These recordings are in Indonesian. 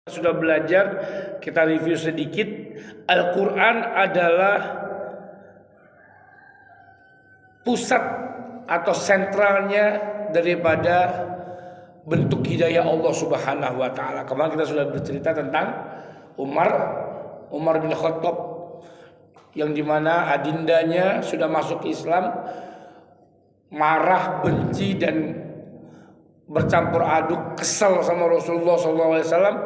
Sudah belajar, kita review sedikit. Al-Quran adalah pusat atau sentralnya daripada bentuk hidayah Allah Subhanahu wa Ta'ala. Kemarin kita sudah bercerita tentang Umar bin Khattab, yang dimana adindanya sudah masuk Islam, marah, benci, dan bercampur aduk, kesal sama Rasulullah SAW.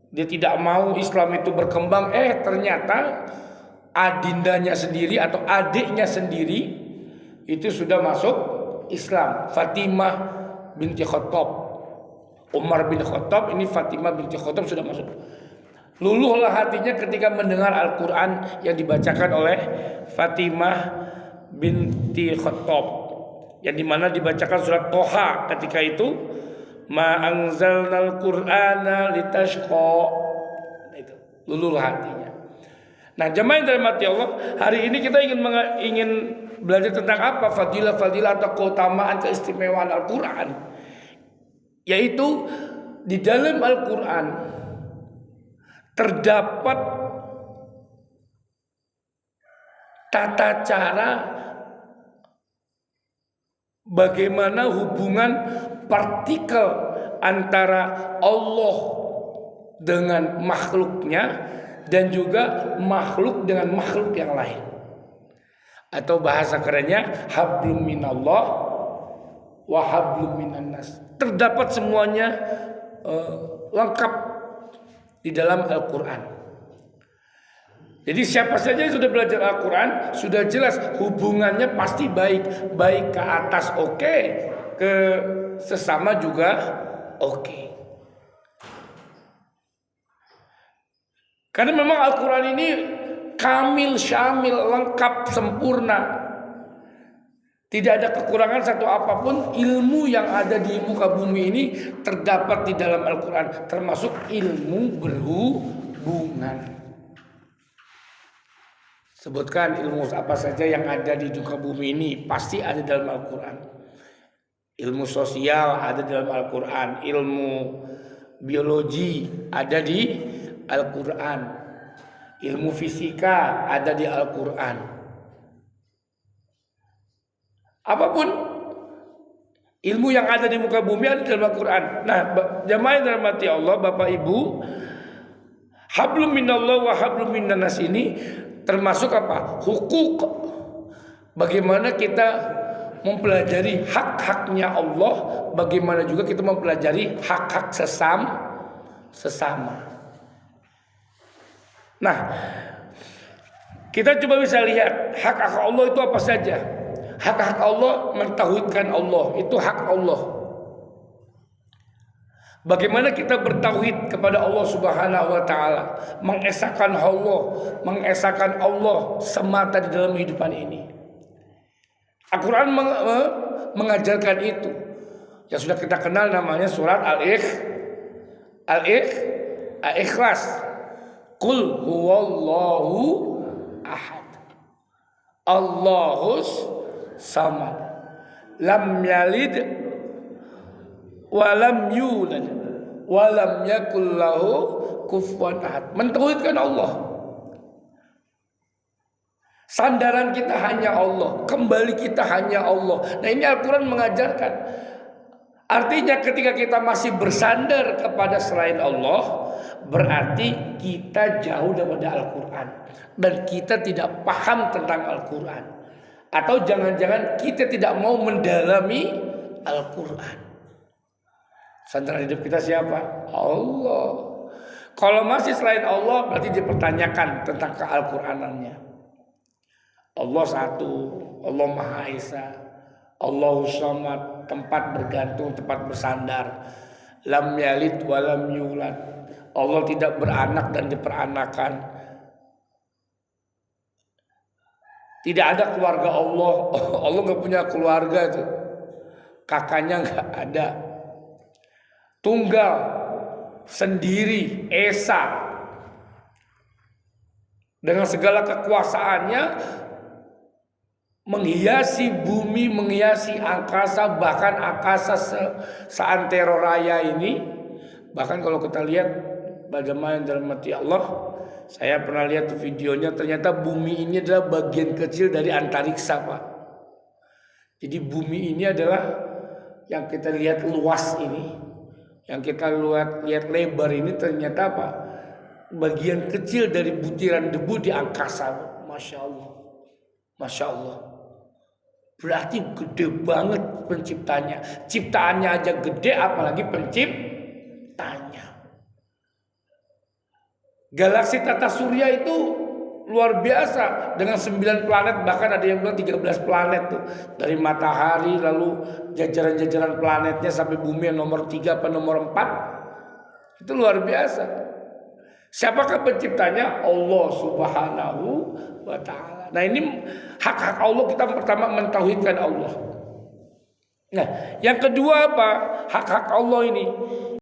Dia tidak mau Islam itu berkembang. Ternyata adindanya sendiri atau adiknya sendiri itu sudah masuk Islam. Fatimah binti Khattab, Umar bin Khattab, ini Fatimah binti Khattab sudah masuk. Luluhlah hatinya ketika mendengar Al-Quran yang dibacakan oleh Fatimah binti Khattab, yang dimana dibacakan surat Toha ketika itu, ma anzalnal qur'ana litashqa. Itu luluhlah hatinya. Nah, jemaah yang dirahmati Allah, hari ini kita ingin belajar tentang apa? Fadilah atau keutamaan, keistimewaan Al-Quran, yaitu di dalam Al-Quran terdapat tata cara bagaimana hubungan partikel antara Allah dengan makhluknya dan juga makhluk dengan makhluk yang lain. Atau bahasa kerennya hablum minallah wa hablum minannas. Terdapat semuanya lengkap di dalam Al-Quran. Jadi siapa saja yang sudah belajar Al-Quran sudah jelas hubungannya pasti baik. Baik ke atas oke, ke sesama juga oke. Karena memang Al-Quran ini kamil, syamil, lengkap, sempurna. Tidak ada kekurangan satu apapun. Ilmu yang ada di muka bumi ini terdapat di dalam Al-Quran, termasuk ilmu berhubungan. Sebutkan ilmu apa saja yang ada di muka bumi ini, pasti ada dalam Al-Quran. Ilmu sosial ada dalam Al-Quran, ilmu biologi ada di Al-Quran, ilmu fisika ada di Al-Quran. Apapun ilmu yang ada di muka bumi ada dalam Al-Quran. Nah, jamaah yang dirahmati Allah, Bapak Ibu, hablum minallah wa hablum minannas ini termasuk apa? Hukuk. Bagaimana kita mempelajari hak-haknya Allah, bagaimana juga kita mempelajari hak-hak sesama. Nah, kita coba bisa lihat hak-hak Allah itu apa saja. Hak-hak Allah mentauhidkan Allah, itu hak Allah. Bagaimana kita bertauhid kepada Allah Subhanahu wa Ta'ala, mengesahkan Allah semata di dalam kehidupan ini. Al-Quran mengajarkan itu. Yang sudah kita kenal namanya surat Al-Ikhlas. Qul huwallahu ahad, Allahus samad, lam yalid walam yulad walam yakul lahu kufuwan ahad. Mentauhidkan Allah. Sandaran kita hanya Allah, kembali kita hanya Allah. Nah, ini Al-Quran mengajarkan. Artinya ketika kita masih bersandar kepada selain Allah, berarti kita jauh daripada Al-Quran dan kita tidak paham tentang Al-Quran. Atau jangan-jangan kita tidak mau mendalami Al-Quran. Sandaran hidup kita siapa? Allah. Kalau masih selain Allah, berarti dipertanyakan tentang ke-Al-Quranannya. Allah satu, Allah Maha Esa, Allahus Samad, tempat bergantung, tempat bersandar. Lam yalid walam yulad, Allah tidak beranak dan diperanakan. Tidak ada keluarga Allah. Allah gak punya keluarga tuh. Kakaknya gak ada. Tunggal, sendiri, Esa. Dengan segala kekuasaannya, menghiasi bumi, menghiasi angkasa, bahkan angkasa seantero raya ini Bahkan kalau kita lihat bagaimana yang dirahmati Allah, saya pernah lihat videonya, ternyata bumi ini adalah bagian kecil dari antariksa, Pak. Jadi bumi ini adalah yang kita lihat luas ini, yang kita lihat lebar ini, ternyata apa? Bagian kecil dari butiran debu di angkasa. Masya Allah. Masya Allah. Berarti gede banget penciptanya. Ciptaannya aja gede, apalagi penciptanya. Galaksi tata surya itu luar biasa, dengan 9 planet, bahkan ada yang bilang 13 planet tuh. Dari matahari lalu jajaran-jajaran planetnya sampai bumi yang nomor 3 apa nomor 4. Itu luar biasa. Siapakah penciptanya? Allah Subhanahu wa ta'ala. Nah, ini hak-hak Allah, kita pertama mentauhidkan Allah. Nah, yang kedua apa? Hak-hak Allah ini